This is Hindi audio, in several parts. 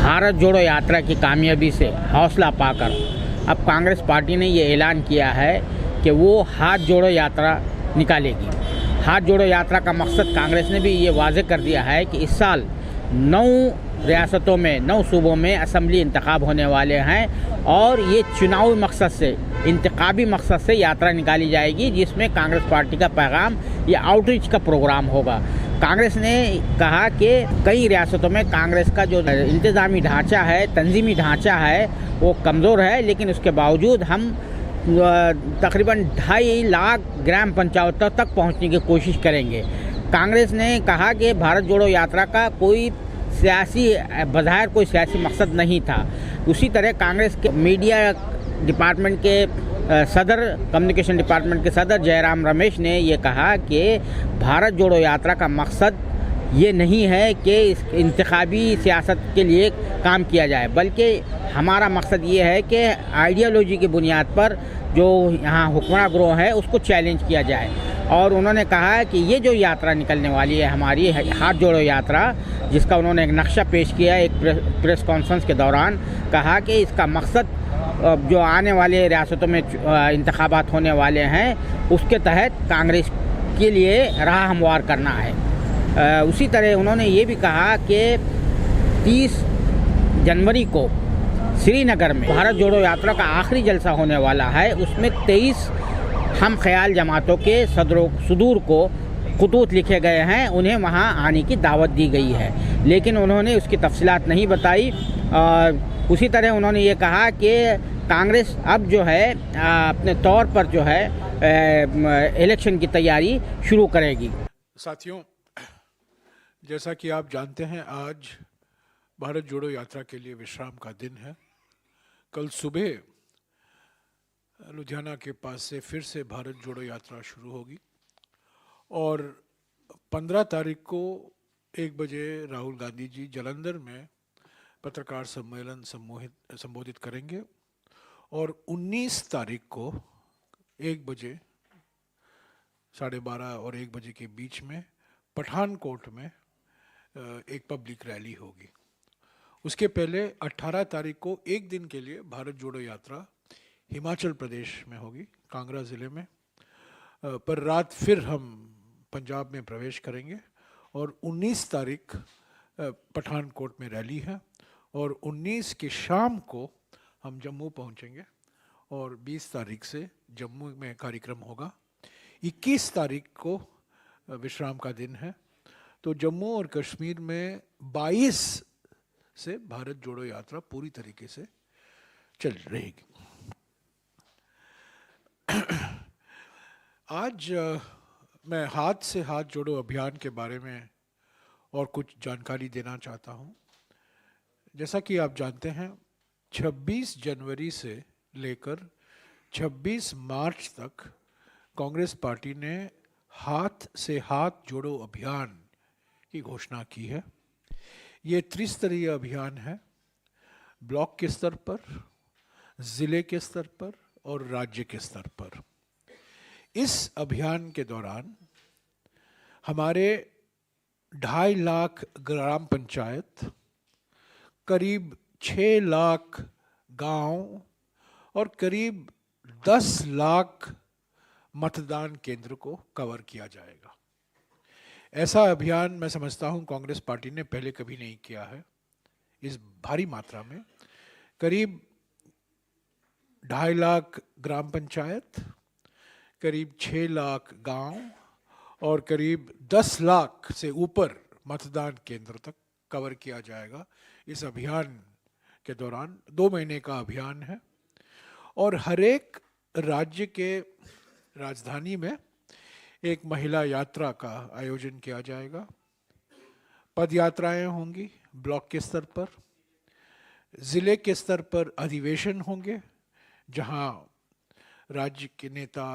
भारत जोड़ो यात्रा की कामयाबी से हौसला पाकर अब कांग्रेस पार्टी ने ये ऐलान किया है कि वो हाथ जोड़ो यात्रा निकालेगी। हाथ जोड़ो यात्रा का मकसद कांग्रेस ने भी ये वाज़ेह कर दिया है कि इस साल 9 रियासतों में 9 सूबों में असम्बली इंतखाब होने वाले हैं और ये चुनावी मकसद से, इंतखाबी मकसद से यात्रा निकाली जाएगी, जिसमें कांग्रेस पार्टी का पैगाम या आउटरीच का प्रोग्राम होगा। कांग्रेस ने कहा कि कई रियासतों में कांग्रेस का जो इंतज़ामी ढांचा है, तंजीमी ढांचा है, वो कमज़ोर है, लेकिन उसके बावजूद हम तकरीबन 2.5 लाख ग्राम पंचायतों तक पहुंचने की कोशिश करेंगे। कांग्रेस ने कहा कि भारत जोड़ो यात्रा का कोई बज़ाहिर कोई सियासी मकसद नहीं था। उसी तरह कांग्रेस के मीडिया डिपार्टमेंट के सदर, कम्युनिकेशन डिपार्टमेंट के सदर जयराम रमेश ने ये कहा कि भारत जोड़ो यात्रा का मकसद ये नहीं है कि इस इंतखाबी सियासत के लिए काम किया जाए, बल्कि हमारा मकसद ये है कि आइडियोलॉजी की बुनियाद पर जो यहाँ हुक्मरान गिरोह है उसको चैलेंज किया जाए। और उन्होंने कहा कि ये जो यात्रा निकलने वाली है हमारी हाथ जोड़ो यात्रा, जिसका उन्होंने एक नक्शा पेश किया एक प्रेस कॉन्फ्रेंस के दौरान, कहा कि इसका मकसद जो आने वाले रियासतों में इंतखाबात होने वाले हैं उसके तहत कांग्रेस के लिए राह हमवार करना है। उसी तरह उन्होंने ये भी कहा कि 30 जनवरी को श्रीनगर में भारत जोड़ो यात्रा का आखिरी जलसा होने वाला है। उसमें 23 हम ख्याल जमातों के सदूर को खुतूत लिखे गए हैं, उन्हें वहां आने की दावत दी गई है, लेकिन उन्होंने उसकी तफसीलात नहीं बताई। उसी तरह उन्होंने ये कहा कि कांग्रेस अब जो है अपने तौर पर जो है इलेक्शन की तैयारी शुरू करेगी। साथियों, जैसा कि आप जानते हैं, आज भारत जोड़ो यात्रा के लिए विश्राम का दिन है। कल सुबह लुधियाना के पास से फिर से भारत जोड़ो यात्रा शुरू होगी और 15 तारीख को 1 बजे राहुल गांधी जी जालंधर में पत्रकार सम्मेलन संबोधित करेंगे और 19 तारीख को 1 बजे, 12:30 और 1 बजे के बीच में पठानकोट में एक पब्लिक रैली होगी। उसके पहले 18 तारीख को एक दिन के लिए भारत जोड़ो यात्रा हिमाचल प्रदेश में होगी, कांगड़ा ज़िले में, पर रात फिर हम पंजाब में प्रवेश करेंगे और 19 तारीख पठानकोट में रैली है और 19 की शाम को हम जम्मू पहुंचेंगे और 20 तारीख से जम्मू में कार्यक्रम होगा। 21 तारीख को विश्राम का दिन है, तो जम्मू और कश्मीर में 22 से भारत जोड़ो यात्रा पूरी तरीके से चल रहेगी। आज मैं हाथ से हाथ जोड़ो अभियान के बारे में और कुछ जानकारी देना चाहता हूं। जैसा कि आप जानते हैं, 26 जनवरी से लेकर 26 मार्च तक कांग्रेस पार्टी ने हाथ से हाथ जोड़ो अभियान की घोषणा की है। ये त्रिस्तरीय अभियान है, ब्लॉक के स्तर पर, ज़िले के स्तर पर और राज्य के स्तर पर। इस अभियान के दौरान हमारे 2.5 लाख ग्राम पंचायत, करीब 6 लाख गांव और करीब 10 लाख मतदान केंद्र को कवर किया जाएगा। ऐसा अभियान मैं समझता हूं कांग्रेस पार्टी ने पहले कभी नहीं किया है। इस भारी मात्रा में करीब 2.5 लाख ग्राम पंचायत, करीब 6 लाख गांव और करीब 10 लाख से ऊपर मतदान केंद्र तक कवर किया जाएगा। इस अभियान के दौरान 2 महीने का अभियान है और हर एक राज्य के राजधानी में एक महिला यात्रा का आयोजन किया जाएगा। पद यात्राएं होंगी ब्लॉक के स्तर पर, ज़िले के स्तर पर अधिवेशन होंगे जहां राज्य के नेता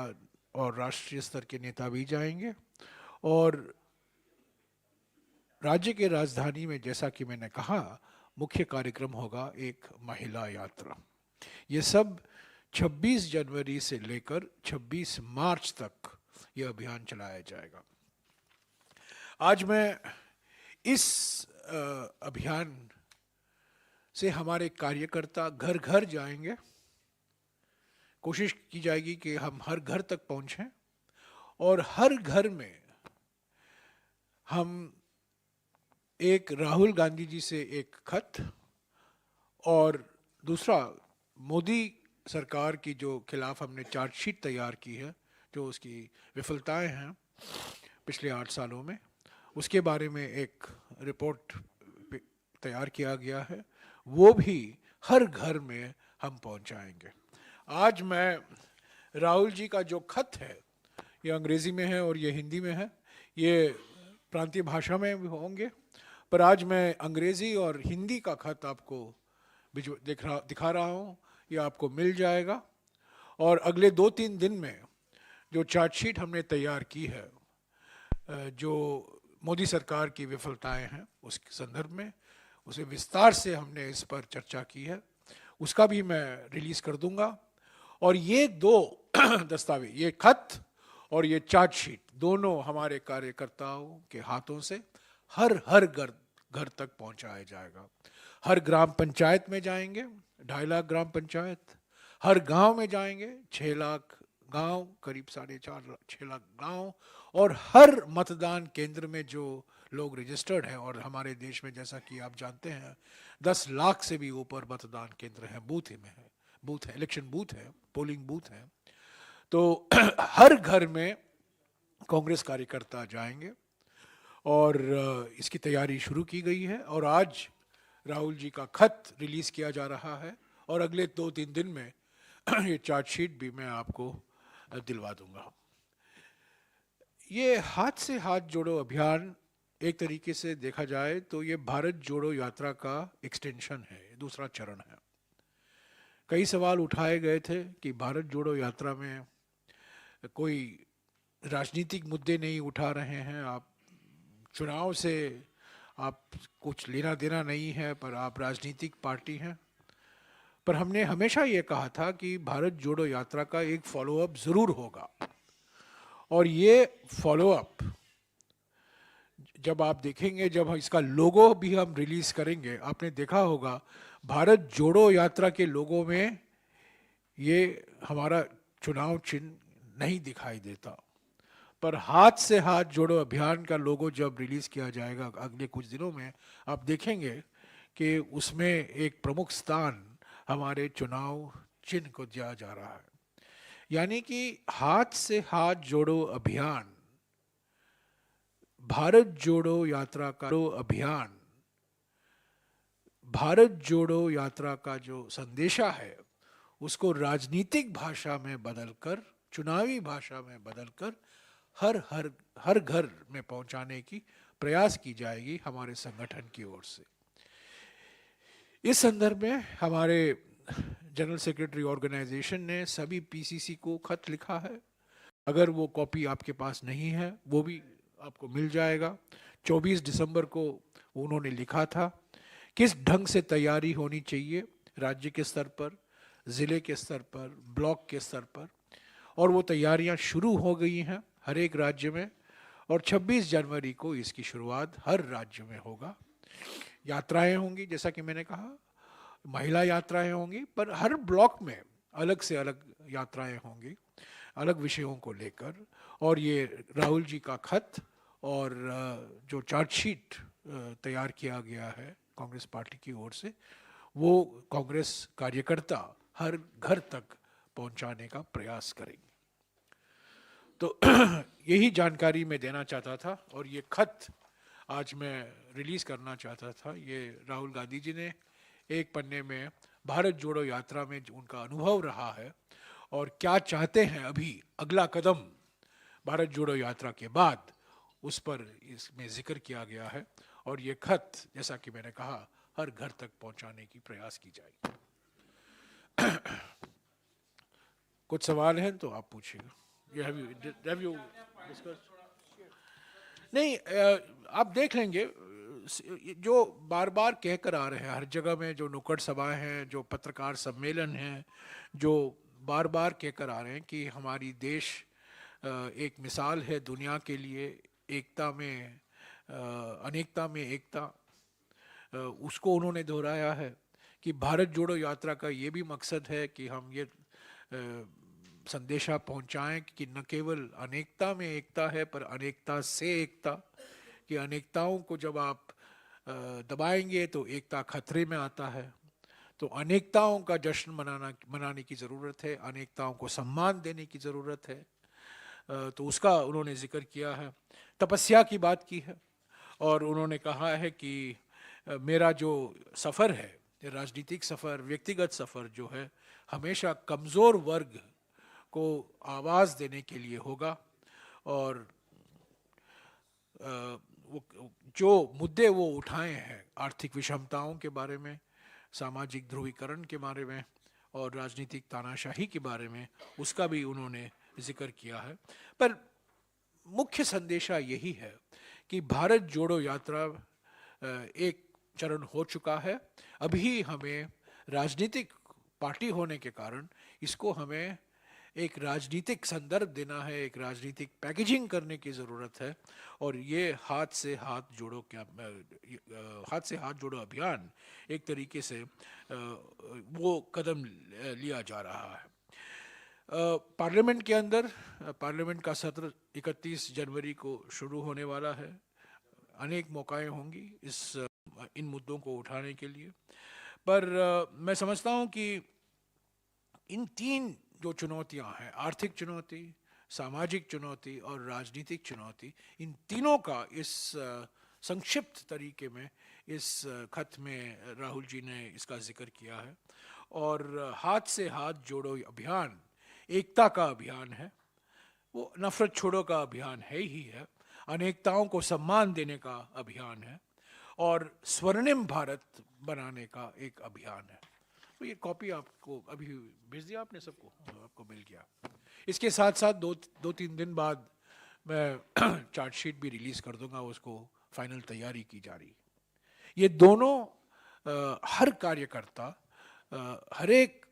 और राष्ट्रीय स्तर के नेता भी जाएंगे और राज्य के राजधानी में, जैसा कि मैंने कहा, मुख्य कार्यक्रम होगा एक महिला यात्रा। ये सब 26 जनवरी से लेकर 26 मार्च तक यह अभियान चलाया जाएगा। आज मैं इस अभियान से हमारे कार्यकर्ता घर घर जाएंगे। कोशिश की जाएगी कि हम हर घर तक पहुंचें और हर घर में हम एक राहुल गांधी जी से एक खत और दूसरा मोदी सरकार की जो खिलाफ हमने चार्जशीट तैयार की है, जो उसकी विफलताएं हैं पिछले 8 सालों में, उसके बारे में एक रिपोर्ट तैयार किया गया है, वो भी हर घर में हम पहुंचाएंगे। आज मैं राहुल जी का जो खत है, ये अंग्रेजी में है और ये हिंदी में है, ये प्रांतीय भाषा में भी होंगे, पर आज मैं अंग्रेजी और हिंदी का खत आपको दिखा रहा हूँ। ये आपको मिल जाएगा और अगले 2-3 दिन में जो चार्जशीट हमने तैयार की है, जो मोदी सरकार की विफलताएं हैं उसके संदर्भ में, उसे विस्तार से हमने इस पर चर्चा की है, उसका भी मैं रिलीज कर दूंगा। और ये 2 दस्तावेज, ये खत और ये चार्जशीट, दोनों हमारे कार्यकर्ताओं के हाथों से हर घर तक पहुंचाया जाएगा। हर ग्राम पंचायत में जाएंगे, 2.5 लाख ग्राम पंचायत, हर गांव में जाएंगे, 6 लाख गांव, करीब 6.5 लाख गांव, और हर मतदान केंद्र में जो लोग रजिस्टर्ड हैं, और हमारे देश में जैसा कि आप जानते हैं 10 लाख से भी ऊपर मतदान केंद्र हैं, बूथ है, इलेक्शन बूथ है, पोलिंग बूथ है, तो हर घर में कांग्रेस कार्यकर्ता जाएंगे और इसकी तैयारी शुरू की गई है। और आज राहुल जी का खत रिलीज किया जा रहा है और अगले 2-3 दिन में ये चार्जशीट भी मैं आपको दिलवा दूंगा। ये हाथ से हाथ जोड़ो अभियान एक तरीके से देखा जाए तो ये भारत जोड़ो यात्रा का एक्सटेंशन है, दूसरा चरण है। कई सवाल उठाए गए थे कि भारत जोड़ो यात्रा में कोई राजनीतिक मुद्दे नहीं उठा रहे हैं, आप चुनाव से आप कुछ लेना देना नहीं है, पर आप राजनीतिक पार्टी हैं। पर हमने हमेशा ये कहा था कि भारत जोड़ो यात्रा का एक फॉलोअप ज़रूर होगा, और ये फॉलोअप जब आप देखेंगे, जब इसका लोगो भी हम रिलीज करेंगे, आपने देखा होगा भारत जोड़ो यात्रा के लोगों में ये हमारा चुनाव चिन्ह नहीं दिखाई देता, पर हाथ से हाथ जोड़ो अभियान का लोगो जब रिलीज किया जाएगा अगले कुछ दिनों में, आप देखेंगे कि उसमें एक प्रमुख स्थान हमारे चुनाव चिन्ह को दिया जा रहा है। यानी कि हाथ से हाथ जोड़ो अभियान, भारत जोड़ो यात्रा का अभियान, भारत जोड़ो यात्रा का जो संदेशा है उसको राजनीतिक भाषा में बदलकर, चुनावी भाषा में बदलकर हर घर में पहुंचाने की प्रयास की जाएगी हमारे संगठन की ओर से। इस संदर्भ में हमारे जनरल सेक्रेटरी ऑर्गेनाइजेशन ने सभी पीसीसी को खत लिखा है। अगर वो कॉपी आपके पास नहीं है वो भी आपको मिल जाएगा। 24 दिसंबर को उन्होंने लिखा था किस ढंग से तैयारी होनी चाहिए राज्य के स्तर पर, ज़िले के स्तर पर, ब्लॉक के स्तर पर, और वो तैयारियां शुरू हो गई हैं हर एक राज्य में, और 26 जनवरी को इसकी शुरुआत हर राज्य में होगा। यात्राएं होंगी, जैसा कि मैंने कहा, महिला यात्राएं होंगी, पर हर ब्लॉक में अलग से अलग यात्राएं होंगी, अलग विषयों को लेकर। और ये राहुल जी का खत और जो चार्जशीट तैयार किया गया है कांग्रेस पार्टी की ओर से, वो कांग्रेस कार्यकर्ता हर घर तक पहुंचाने का प्रयास करेंगे। तो यही जानकारी मैं देना चाहता था, और ये खत आज मैं रिलीज़ करना चाहता था। ये राहुल गांधी जी ने एक पन्ने में भारत जोड़ो यात्रा में जो उनका अनुभव रहा है और क्या चाहते हैं अभी अगला कदम भारत जोड़ो यात्रा के बाद, उस पर इसमें जिक्र किया गया है। और ये खत, जैसा कि मैंने कहा, हर घर तक पहुंचाने की प्रयास की जाएगी। कुछ सवाल हैं तो आप पूछिएगा। नहीं, आप देख लेंगे जो बार बार कह कर आ रहे हैं हर जगह में, जो नुक्कड़ सभाएं हैं, जो पत्रकार सम्मेलन हैं, जो बार बार कह कर आ रहे हैं कि हमारी देश एक मिसाल है दुनिया के लिए, एकता में अनेकता में एकता, उसको उन्होंने दोहराया है कि भारत जोड़ो यात्रा का ये भी मकसद है कि हम ये संदेशा पहुंचाएं कि न केवल अनेकता में एकता है पर अनेकता से एकता, कि अनेकताओं को जब आप दबाएंगे तो एकता खतरे में आता है। तो अनेकताओं का जश्न मनाने की ज़रूरत है, अनेकताओं को सम्मान देने की ज़रूरत है। तो उसका उन्होंने जिक्र किया है। तपस्या की बात की है और उन्होंने कहा है कि मेरा जो सफ़र है, राजनीतिक सफ़र, व्यक्तिगत सफ़र जो है, हमेशा कमज़ोर वर्ग को आवाज़ देने के लिए होगा और जो मुद्दे वो उठाए हैं आर्थिक विषमताओं के बारे में, सामाजिक ध्रुवीकरण के बारे में और राजनीतिक तानाशाही के बारे में, उसका भी उन्होंने जिक्र किया है। पर मुख्य संदेशा यही है कि भारत जोड़ो यात्रा एक चरण हो चुका है। अभी हमें राजनीतिक पार्टी होने के कारण इसको हमें एक राजनीतिक संदर्भ देना है, एक राजनीतिक पैकेजिंग करने की ज़रूरत है। और ये हाथ से हाथ जोड़ो अभियान एक तरीके से वो कदम लिया जा रहा है। पार्लियामेंट के अंदर पार्लियामेंट का सत्र 31 जनवरी को शुरू होने वाला है। अनेक मौकाएं होंगी इन मुद्दों को उठाने के लिए। पर मैं समझता हूं कि इन तीन जो चुनौतियां हैं, आर्थिक चुनौती, सामाजिक चुनौती और राजनीतिक चुनौती, इन तीनों का इस संक्षिप्त तरीके में इस खत में राहुल जी ने इसका जिक्र किया है। और हाथ से हाथ जोड़ो अभियान एकता का अभियान है, वो नफरत छोड़ो का अभियान है ही है, अनेकताओं को सम्मान देने का अभियान है और स्वर्णिम भारत बनाने का एक अभियान है। तो ये कॉपी आपको अभी भेज दिया आपने सबको, आपको मिल गया। इसके साथ साथ दो तीन दिन बाद मैं चार्जशीट भी रिलीज़ कर दूंगा, उसको फाइनल तैयारी की जा रही। ये दोनों हर कार्यकर्ता हर एक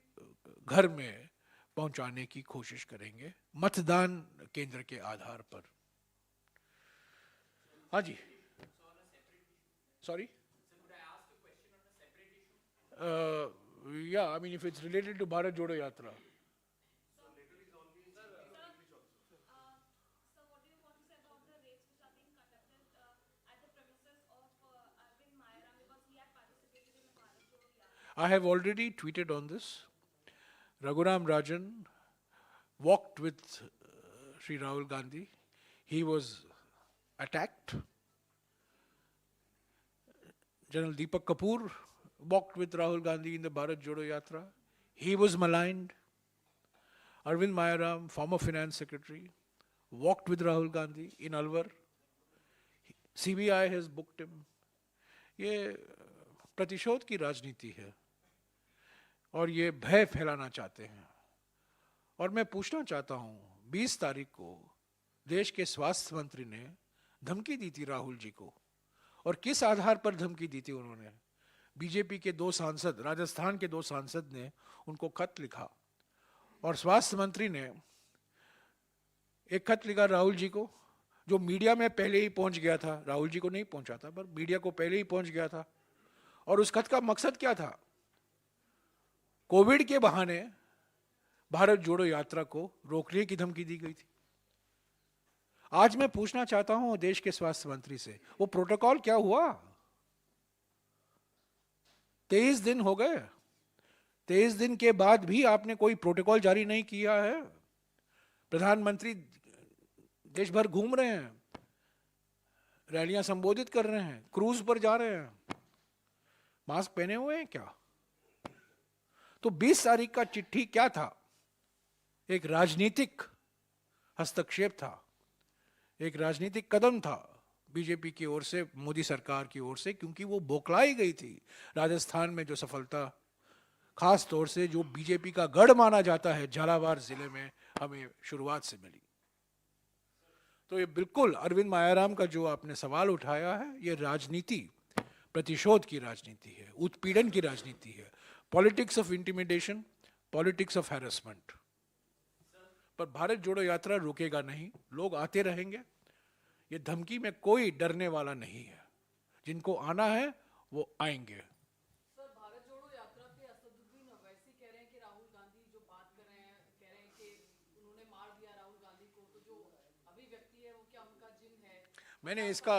घर में पहुंचाने की कोशिश करेंगे मतदान केंद्र के आधार पर। हाँ जी, sorry, yeah, I mean if it's related to Bharat Jodo Yatra. I have already tweeted on this. Raghuram Rajan walked with Sri Rahul Gandhi. He was attacked. General Deepak Kapoor walked with Rahul Gandhi in the Bharat Jodo Yatra. He was maligned. Arvind Mayaram, former finance secretary, walked with Rahul Gandhi in Alwar. CBI has booked him. ये प्रतिशोध की राजनीति है और ये भय फैलाना चाहते हैं। और मैं पूछना चाहता हूँ, 20 तारीख को देश के स्वास्थ्य मंत्री ने धमकी दी थी राहुल जी को, और किस आधार पर धमकी दी थी उन्होंने? बीजेपी के 2 सांसद, राजस्थान के 2 सांसद ने उनको खत लिखा और स्वास्थ्य मंत्री ने एक खत लिखा राहुल जी को, जो मीडिया में पहले ही पहुंच गया था। राहुल जी को नहीं पहुंचा था, पर मीडिया को पहले ही पहुंच गया था। और उस खत का मकसद क्या था? कोविड के बहाने भारत जोड़ो यात्रा को रोकने की धमकी दी गई थी। आज मैं पूछना चाहता हूं देश के स्वास्थ्य मंत्री से, वो प्रोटोकॉल क्या हुआ? 23 दिन हो गए, 23 दिन के बाद भी आपने कोई प्रोटोकॉल जारी नहीं किया है। प्रधानमंत्री देश भर घूम रहे हैं, रैलियां संबोधित कर रहे हैं, क्रूज पर जा रहे हैं, मास्क पहने हुए हैं क्या? तो 20 तारीख का चिट्ठी क्या था? एक राजनीतिक हस्तक्षेप था, एक राजनीतिक कदम था बीजेपी की ओर से, मोदी सरकार की ओर से, क्योंकि वो बौखलाई गई थी। राजस्थान में जो सफलता, खास तौर से जो बीजेपी का गढ़ माना जाता है, झालावाड़ जिले में हमें शुरुआत से मिली। तो ये बिल्कुल अरविंद मायाराम का जो आपने सवाल उठाया है, ये राजनीति, प्रतिशोध की राजनीति है, उत्पीड़न की राजनीति है, politics of intimidation, politics of harassment. पर भारत जोड़ो यात्रा रुकेगा नहीं, लोग आते रहेंगे। ये धमकी में कोई डरने वाला नहीं है, जिनको आना है वो आएंगे। सर, भारत जोड़ो यात्रा मैंने इसका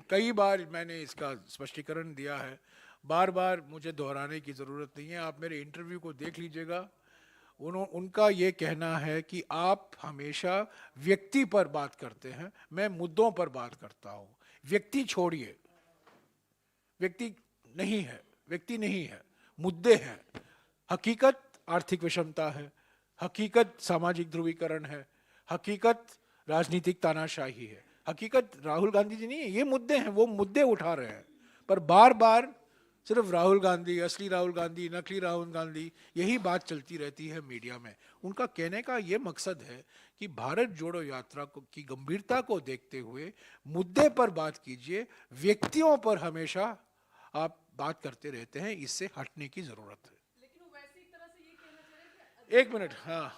कई बार इसका स्पष्टीकरण दिया है, बार बार मुझे दोहराने की ज़रूरत नहीं है। आप मेरे इंटरव्यू को देख लीजिएगा। उनका ये कहना है कि आप हमेशा व्यक्ति पर बात करते हैं, मैं मुद्दों पर बात करता हूँ। व्यक्ति छोड़िए, व्यक्ति नहीं है, मुद्दे हैं। हकीकत आर्थिक विषमता है, हकीकत सामाजिक ध्रुवीकरण है, हकीकत राजनीतिक तानाशाही है, हकीकत राहुल गांधी जी नहीं है, ये मुद्दे हैं, वो मुद्दे उठा रहे हैं। पर बार बार सिर्फ राहुल गांधी, असली राहुल गांधी, नकली राहुल गांधी, यही बात चलती रहती है मीडिया में। उनका कहने का ये मकसद है कि भारत जोड़ो यात्रा की गंभीरता को देखते हुए मुद्दे पर बात कीजिए, व्यक्तियों पर हमेशा आप बात करते रहते हैं, इससे हटने की जरूरत है। लेकिन वो वैसे एक तरह से ये कहना चाह रहे हैं। एक मिनट, हाँ,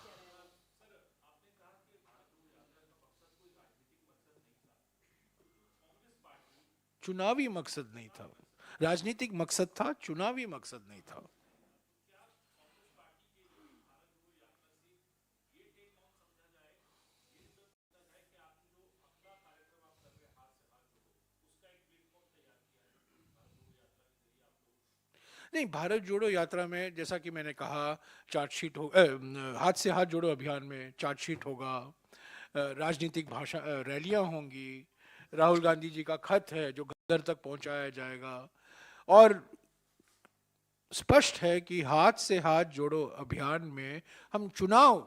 चुनावी मकसद नहीं था, राजनीतिक मकसद था, चुनावी मकसद नहीं था। नहीं, भारत जोड़ो यात्रा में जैसा कि मैंने कहा, चार्जशीट हो, हाथ से हाथ जोड़ो अभियान में चार्जशीट होगा, राजनीतिक भाषा, रैलियां होंगी, राहुल गांधी जी का खत है जो घर तक पहुंचाया जाएगा। और स्पष्ट है कि हाथ से हाथ जोड़ो अभियान में हम चुनाव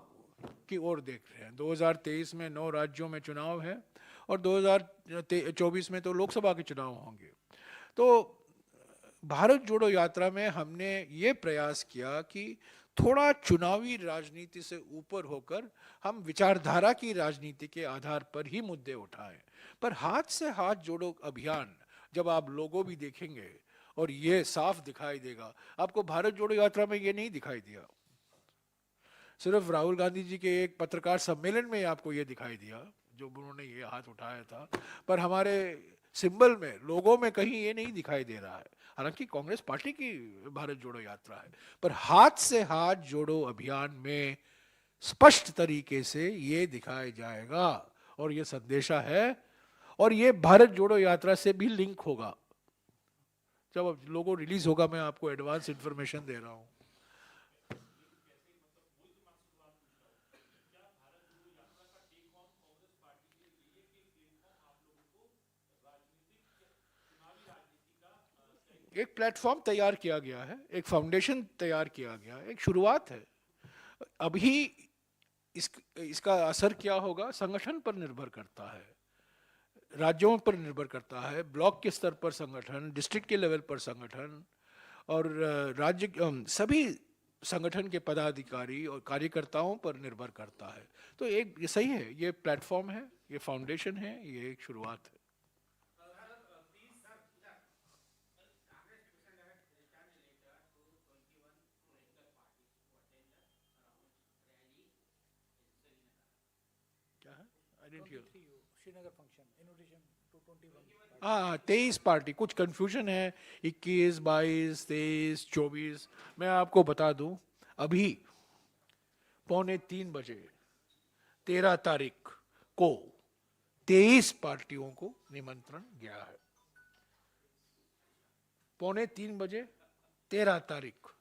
की ओर देख रहे हैं। 2023 में 9 राज्यों में चुनाव है और 2024 में तो लोकसभा के चुनाव होंगे। तो भारत जोड़ो यात्रा में हमने ये प्रयास किया कि थोड़ा चुनावी राजनीति से ऊपर होकर हम विचारधारा की राजनीति के आधार पर ही मुद्दे उठाएं। पर हाथ से हाथ जोड़ो अभियान जब आप लोगों भी देखेंगे और ये साफ दिखाई देगा, आपको भारत जोड़ो यात्रा में ये नहीं दिखाई दिया, सिर्फ राहुल गांधी जी के एक पत्रकार सम्मेलन में आपको ये दिखाई दिया जो उन्होंने ये हाथ उठाया था, पर हमारे सिंबल में, लोगों में कहीं ये नहीं दिखाई दे रहा है। हालांकि कांग्रेस पार्टी की भारत जोड़ो यात्रा है, पर हाथ से हाथ जोड़ो अभियान में स्पष्ट तरीके से ये दिखाया जाएगा और ये संदेशा है। और ये भारत जोड़ो यात्रा से भी लिंक होगा। जब लोगो रिलीज होगा, मैं आपको एडवांस इंफॉर्मेशन दे रहा हूं। एक प्लेटफॉर्म तैयार किया गया है, एक फाउंडेशन तैयार किया गया है, एक शुरुआत है। अभी इसका असर क्या होगा संगठन पर निर्भर करता है, राज्यों पर निर्भर करता है, ब्लॉक के स्तर पर संगठन, डिस्ट्रिक्ट के लेवल पर संगठन और राज्य सभी संगठन के पदाधिकारी और कार्यकर्ताओं पर निर्भर करता है। तो एक ये सही है, ये प्लेटफॉर्म है, ये फाउंडेशन है, ये एक शुरुआत है। हाँ, 23 पार्टी, कुछ कंफ्यूजन है, 21, 22, 23, 24। मैं आपको बता दूं, अभी 2:45 बजे 13 तारीख को 23 पार्टियों को निमंत्रण गया है। 2:45 बजे 13 तारीख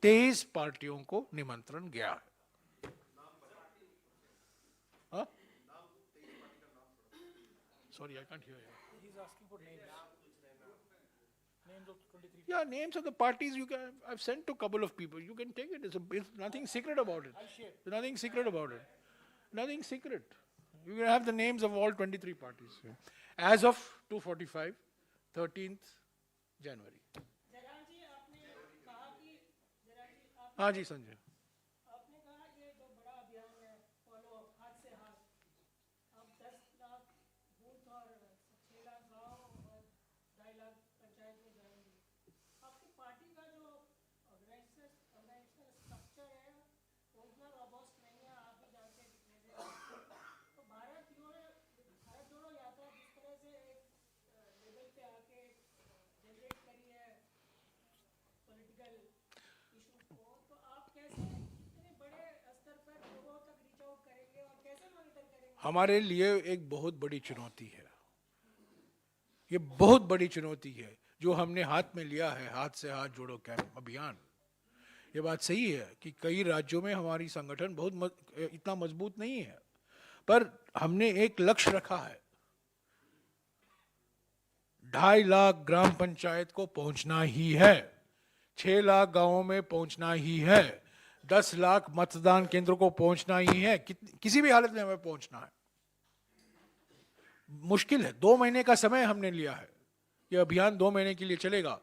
23 पार्टियों को निमंत्रण गया है। Sorry, I can't hear you. He's asking for names. Names of 23. Yeah, names of the parties you can. I've sent to a couple of people. You can take it. It's nothing secret about it. I'll share. There's nothing secret about it. Nothing secret. You can have the names of all 23 parties. As of 2:45, 13th January. Jairam जी, आपने कहा कि हाँ जी संजय। आपने कहा ये जो बड़ा अभियान है फॉलो हाथ से हाथ, अब 10 लाख बूथ और 6 लाख गाँव और 2.5 लाख पंचायत में जाएंगे। आपकी पार्टी का जो ऑर्गेनाइजेशनल स्ट्रक्चर है वो उतना रोबस्ट नहीं है, आप भी जानते हैं कितने से। तो भारत जोड़ो यात्रा जिस तरह से एक लेवल पे आके जनरेट करी है पॉलिटिकल इशूज को, तो आप कैसे हमारे लिए एक बहुत बड़ी चुनौती है। ये बहुत बड़ी चुनौती है जो हमने हाथ में लिया है, हाथ से हाथ जोड़ो कैंप अभियान। ये बात सही है कि कई राज्यों में हमारी संगठन इतना मजबूत नहीं है, पर हमने एक लक्ष्य रखा है, 2.5 लाख ग्राम पंचायत को पहुंचना ही है, 6 लाख गांवों में पहुंचना ही है, 10 लाख मतदान केंद्रों को पहुंचना ही है, किसी भी हालत में हमें पहुंचना है। मुश्किल है, 2 महीने का समय हमने लिया है, ये अभियान 2 महीने के लिए चलेगा।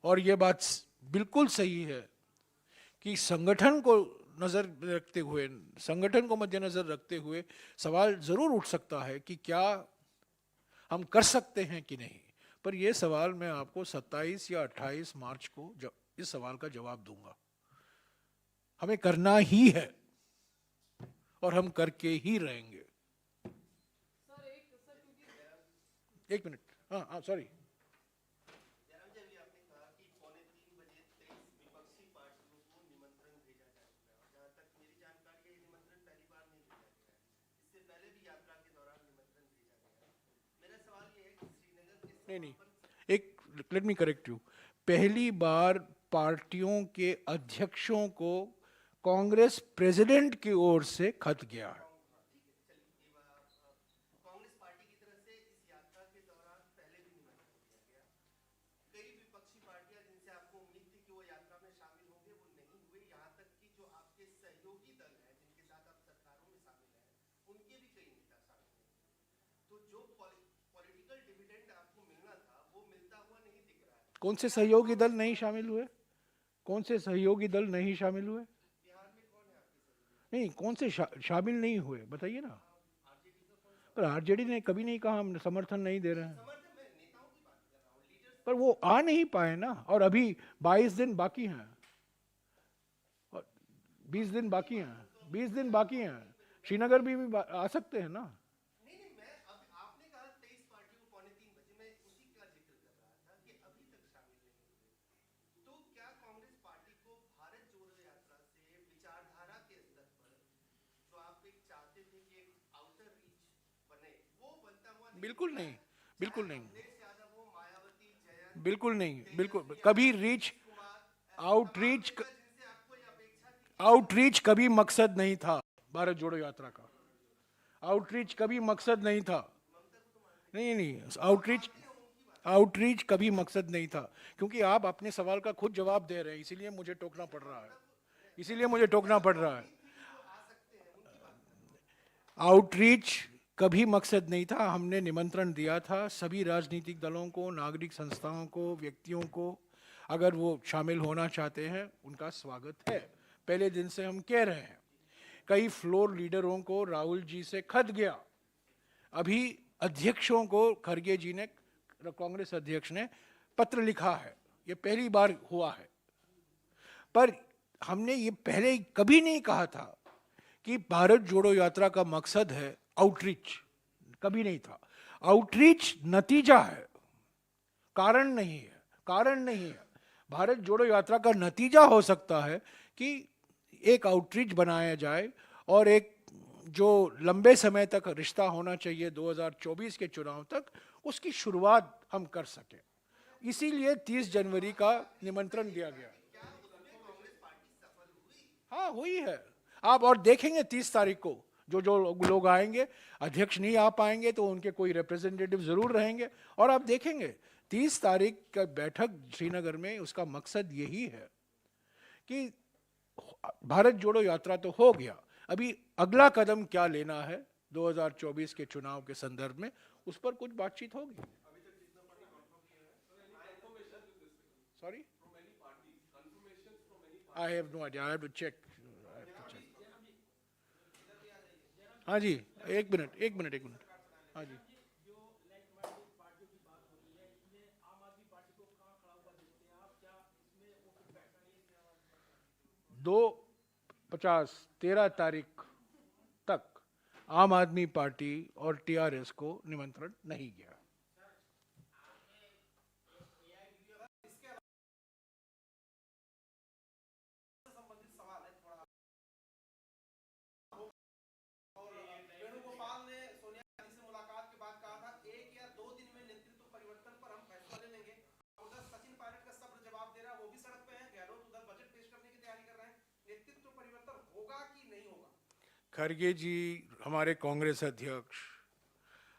और ये बात बिल्कुल सही है कि संगठन को नजर रखते हुए, संगठन को मद्देनजर रखते हुए सवाल जरूर उठ सकता है कि क्या हम कर सकते हैं कि नहीं, पर यह सवाल मैं आपको 27 या 28 मार्च को इस सवाल का जवाब दूंगा। हमें करना ही है और हम करके ही रहेंगे। एक मिनट, हाँ सॉरी। नहीं, एक लेट मी करेक्ट यू। पहली बार पार्टियों के अध्यक्षों को कांग्रेस प्रेसिडेंट की ओर से खत गया है। कांग्रेस पार्टी की तरफ से इस यात्रा के दौरान पहले भी निमंत्रण दिया गया। कई विपक्षी पार्टियां जिनसे आपको उम्मीद थी कि वो यात्रा में शामिल होंगे, वो नहीं हुए। यहाँ तक कि जो आपके सहयोगी दल हैं, जिनके साथ आप सरकारों में शामिल हैं, उनके भी कई नेता शामिल नहीं। तो जो पॉलिटिकल डिविडेंड आपको मिलना था, वो मिलता हुआ नहीं दिख रहा है। कौन से सहयोगी दल नहीं शामिल हुए? कौन से सहयोगी दल नहीं शामिल हुए? बिहार में कौन है आपके सहयोगी? नहीं, कौन से शामिल नहीं हुए बताइए ना। पर आरजेडी ने कभी नहीं कहा हम समर्थन नहीं दे रहे हैं, समर्थन में नेताओं की बात कर रहा हूँ, लीडर्स। पर वो आ नहीं पाए ना। और अभी 22 दिन बाकी हैं, 20 दिन बाकी हैं, 20 दिन बाकी हैं। श्रीनगर भी आ सकते हैं ना। नहीं, मैं अब आपने कहा 23 पार्टियों 2:45 बजे, मैं उसी का जिक्र कर रहा था कि अभी तक शामिल नहीं हुए। तो क्या कांग्रेस पार्टी को भारत जोड़ो यात्रा से विचारधारा के स्तर पर जो आप एक चाहते थे कि एक आउटर रीच बने, वो बनता हुआ बिल्कुल नहीं, बिल्कुल नहीं, अखिलेश यादव हो, मायावती, जयंत, बिल्कुल नहीं, बिल्कुल कभी रीच आउटरीच जिनसे आपको ये अपेक्षा थी। आउटरीच कभी मकसद नहीं था भारत जोड़ो यात्रा का। आउटरीच कभी मकसद नहीं था। नहीं नहीं, आउटरीच कभी मकसद नहीं था। क्योंकि आप अपने सवाल का खुद जवाब दे रहे हैं, इसीलिए मुझे टोकना पड़ रहा है, इसीलिए मुझे टोकना पड़ रहा है। आउटरीच कभी मकसद नहीं था। हमने निमंत्रण दिया था सभी राजनीतिक दलों को, नागरिक संस्थाओं को, व्यक्तियों को। अगर वो शामिल होना चाहते हैं, उनका स्वागत है। पहले दिन से हम कह रहे हैं। कई फ्लोर लीडरों को राहुल जी से खत गया। अभी अध्यक्षों को खरगे जी ने, कांग्रेस अध्यक्ष ने पत्र लिखा है। ये पहली बार हुआ है। पर हमने ये पहले कभी नहीं कहा था कि भारत जोड़ो यात्रा का मकसद है आउटरीच। कभी नहीं था। आउटरीच नतीजा है, कारण नहीं है। कारण नहीं है। भारत जोड़ो यात्रा का नतीजा हो सकता है कि एक आउटरीच बनाया जाए और एक जो लंबे समय तक रिश्ता होना चाहिए 2024 के चुनाव तक, उसकी शुरुआत हम कर सकें। इसीलिए 30 जनवरी का निमंत्रण दिया गया। हाँ, हुई है। आप और देखेंगे 30 तारीख को जो जो लोग आएंगे, अध्यक्ष नहीं आ पाएंगे तो उनके कोई रिप्रेजेंटेटिव जरूर रहेंगे। और आप देखेंगे 30 तारीख का बैठक श्रीनगर में, उसका मकसद यही है कि भारत जोड़ो यात्रा तो हो गया, अभी अगला कदम क्या लेना है 2024 के चुनाव के संदर्भ में, उस पर कुछ बातचीत होगी। Sorry, I have no idea, I have to check. हाँ जी, एक मिनट। हाँ जी, दो 13 तारीख तक आम आदमी पार्टी और टीआरएस को निमंत्रण नहीं गया। वेणुगोपाल ने खरगे जी, हमारे कांग्रेस अध्यक्ष,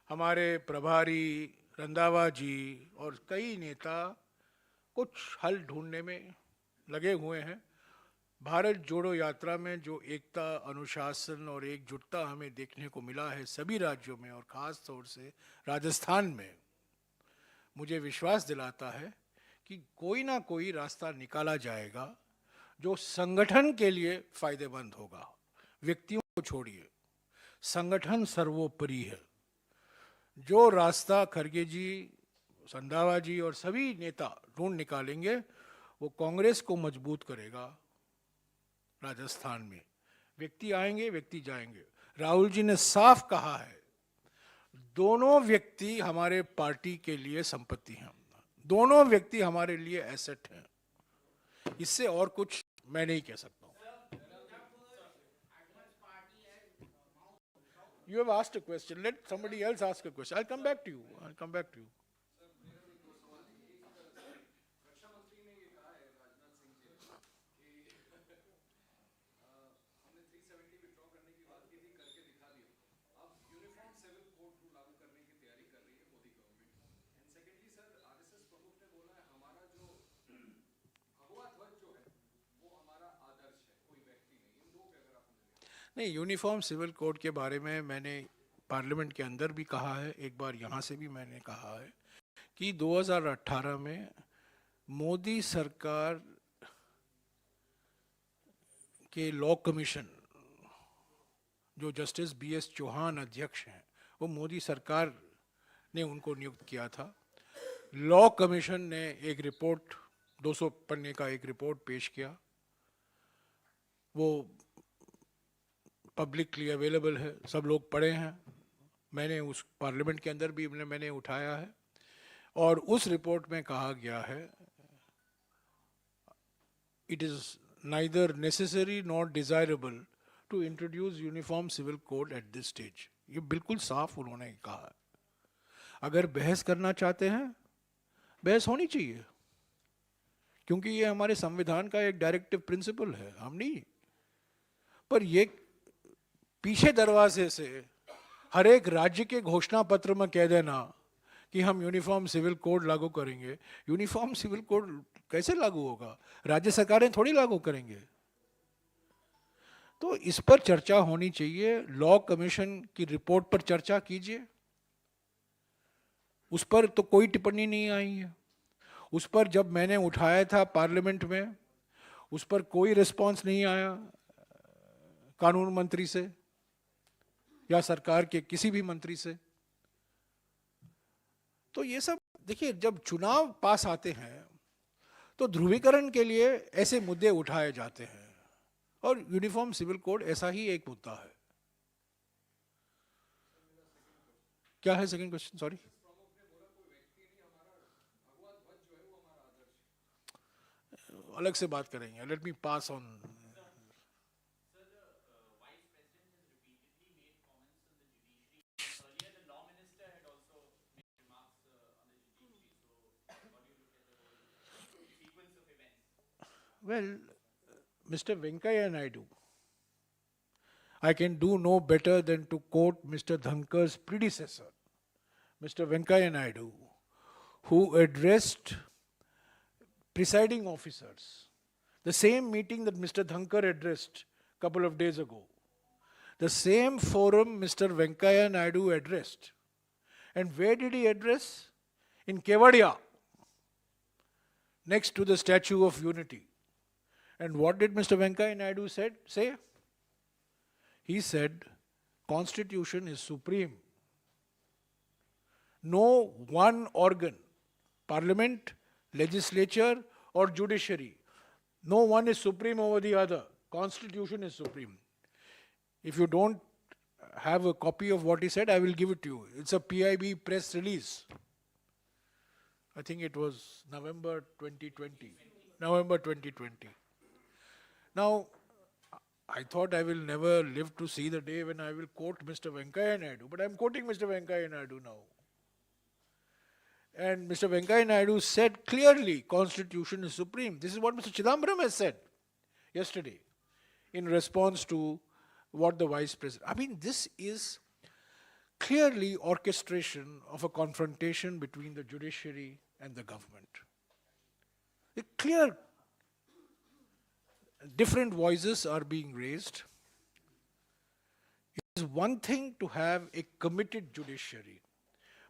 हमारे प्रभारी रंधावा जी और कई नेता कुछ हल ढूंढने में लगे हुए हैं। भारत जोड़ो यात्रा में जो एकता, अनुशासन और एकजुटता हमें देखने को मिला है सभी राज्यों में और ख़ास तौर से राजस्थान में, मुझे विश्वास दिलाता है कि कोई ना कोई रास्ता निकाला जाएगा जो संगठन के लिए फायदेमंद होगा। व्यक्तियों को छोड़िए, संगठन सर्वोपरि है। जो रास्ता खरगे जी, रंधावा जी और सभी नेता ढूंढ निकालेंगे वो कांग्रेस को मजबूत करेगा। राजस्थान में व्यक्ति आएंगे, व्यक्ति जाएंगे। राहुल जी ने साफ कहा है, दोनों व्यक्ति हमारे पार्टी के लिए संपत्ति हैं, दोनों व्यक्ति हमारे लिए एसेट हैं। इससे और कुछ मैं नहीं कह सकता हूं। You have asked a question. Let somebody else ask a question. I'll come back to you. I'll come back to you. नहीं, यूनिफॉर्म सिविल कोड के बारे में मैंने पार्लियामेंट के अंदर भी कहा है, एक बार यहाँ से भी मैंने कहा है कि 2018 में मोदी सरकार के लॉ कमीशन, जो जस्टिस BS चौहान अध्यक्ष हैं, वो मोदी सरकार ने उनको नियुक्त किया था। लॉ कमीशन ने एक रिपोर्ट, 200 पन्ने का एक रिपोर्ट पेश किया। वो पब्लिकली अवेलेबल है, सब लोग पढ़े हैं। मैंने उस पार्लियामेंट के अंदर भी मैंने उठाया है और उस रिपोर्ट में कहा गया है, it is neither necessary not desirable to introduce uniform civil code at this stage. ये बिल्कुल साफ उन्होंने कहा है। अगर बहस करना चाहते हैं, बहस होनी चाहिए, क्योंकि ये हमारे संविधान का एक डायरेक्टिव प्रिंसिपल है। हम नहीं, पर ये पीछे दरवाजे से हर एक राज्य के घोषणा पत्र में कह देना कि हम यूनिफॉर्म सिविल कोड लागू करेंगे। यूनिफॉर्म सिविल कोड कैसे लागू होगा? राज्य सरकारें थोड़ी लागू करेंगे। तो इस पर चर्चा होनी चाहिए। लॉ कमीशन की रिपोर्ट पर चर्चा कीजिए। उस पर तो कोई टिप्पणी नहीं आई है। उस पर जब मैंने उठाया था पार्लियामेंट में, उस पर कोई रिस्पांस नहीं आया कानून मंत्री से या सरकार के किसी भी मंत्री से। तो ये सब देखिए, जब चुनाव पास आते हैं तो ध्रुवीकरण के लिए ऐसे मुद्दे उठाए जाते हैं और यूनिफॉर्म सिविल कोड ऐसा ही एक मुद्दा है। क्या है सेकंड क्वेश्चन? सॉरी, अलग से बात करेंगे। Let me pass on. Well, Mr. Venkaiah Naidu, I can do no better than to quote Mr. Dhankar's predecessor, Mr. Venkaiah Naidu, who addressed presiding officers, the same meeting that Mr. Dhankar addressed a couple of days ago, the same forum Mr. Venkaiah Naidu addressed. And where did he address? In Kevadia, next to the Statue of Unity. And what did Mr. Venkaiah Naidu say? He said, Constitution is supreme. No one organ, parliament, legislature or judiciary, no one is supreme over the other. Constitution is supreme. If you don't have a copy of what he said, I will give it to you. It's a PIB press release. I think it was November 2020. November 2020. Now, I thought I will never live to see the day when I will quote Mr. Venkaiah Naidu, but I'm quoting Mr. Venkaiah Naidu now. And Mr. Venkaiah Naidu said clearly, Constitution is supreme. This is what Mr. Chidambaram has said yesterday in response to what the vice president, I mean, this is clearly orchestration of a confrontation between the judiciary and the government. A clear, different voices are being raised. It is one thing to have a committed judiciary,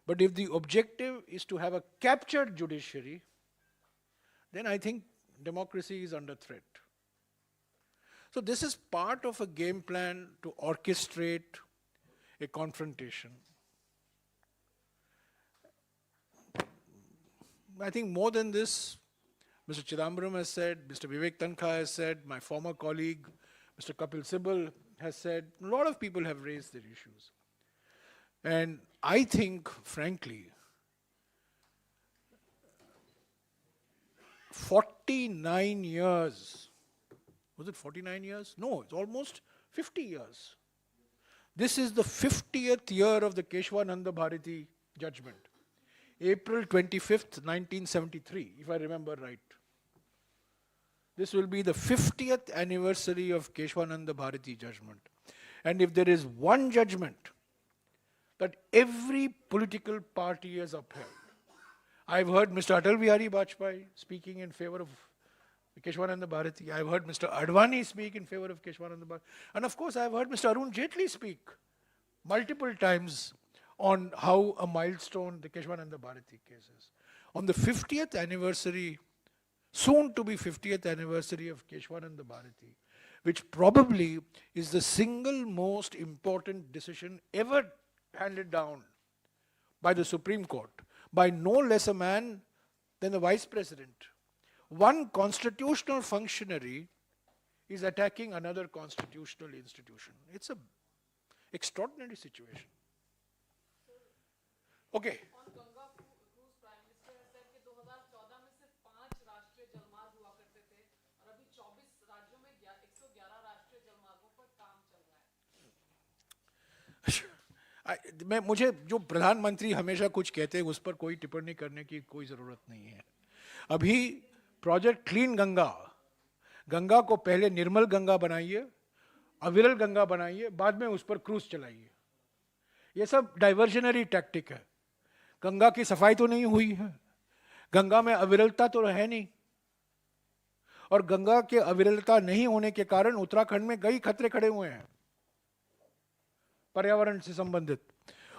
but if the objective is to have a captured judiciary, then I think democracy is under threat. So this is part of a game plan to orchestrate a confrontation. I think more than this, Mr. Chidambaram has said, Mr. Vivek Tankha has said, my former colleague, Mr. Kapil Sibal has said, a lot of people have raised their issues. And I think, frankly, 49 years, was it 49 years? No, it's almost 50 years. This is the 50th year of the Keshwananda Bharati judgment. April 25th, 1973, if I remember right. This will be the 50th anniversary of Keshwananda Bharati judgment. And if there is one judgment that every political party has upheld, I've heard Mr. Atal Bihari Vajpayee speaking in favor of Keshwananda Bharati. I've heard Mr. Advani speak in favor of Keshwananda Bharati. And of course, I've heard Mr. Arun Jaitley speak multiple times on how a milestone the Keshwananda Bharati case is. On the 50th anniversary, soon to be 50th anniversary of Keshwananda Bharati, which probably is the single most important decision ever handed down by the Supreme Court, by no less a man than the Vice President. One constitutional functionary is attacking another constitutional institution. It's an extraordinary situation. Okay. On Ganga Cruise, Prime Minister has said कि 2014 में सिर्फ 5 राष्ट्रीय जलमार्ग हुआ करते थे और अभी 24 राज्यों में 111 राष्ट्रीय जलमार्गों पर काम चल रहा है। मुझे जो प्रधानमंत्री हमेशा कुछ कहते हैं उस पर कोई टिप्पणी करने की कोई जरूरत नहीं है। अभी प्रोजेक्ट क्लीन गंगा, गंगा को पहले निर्मल गंगा बनाइए, अविरल गंगा बनाइए, बाद में उस पर क्रूज चलाइए। ये सब डाइवर्जनरी टैक्टिक है। गंगा की सफाई तो नहीं हुई है, गंगा में अविरलता तो है नहीं, और गंगा के अविरलता नहीं होने के कारण उत्तराखंड में कई खतरे खड़े हुए हैं पर्यावरण से संबंधित,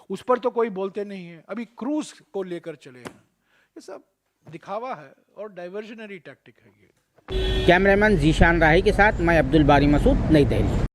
उस पर तो कोई बोलते नहीं है। अभी क्रूज को लेकर चले हैं, ये सब दिखावा है और डाइवर्जनरी टैक्टिक है ये। कैमरामैन जीशान राही के साथ मैं अब्दुल बारी मसूद, नई दिल्ली।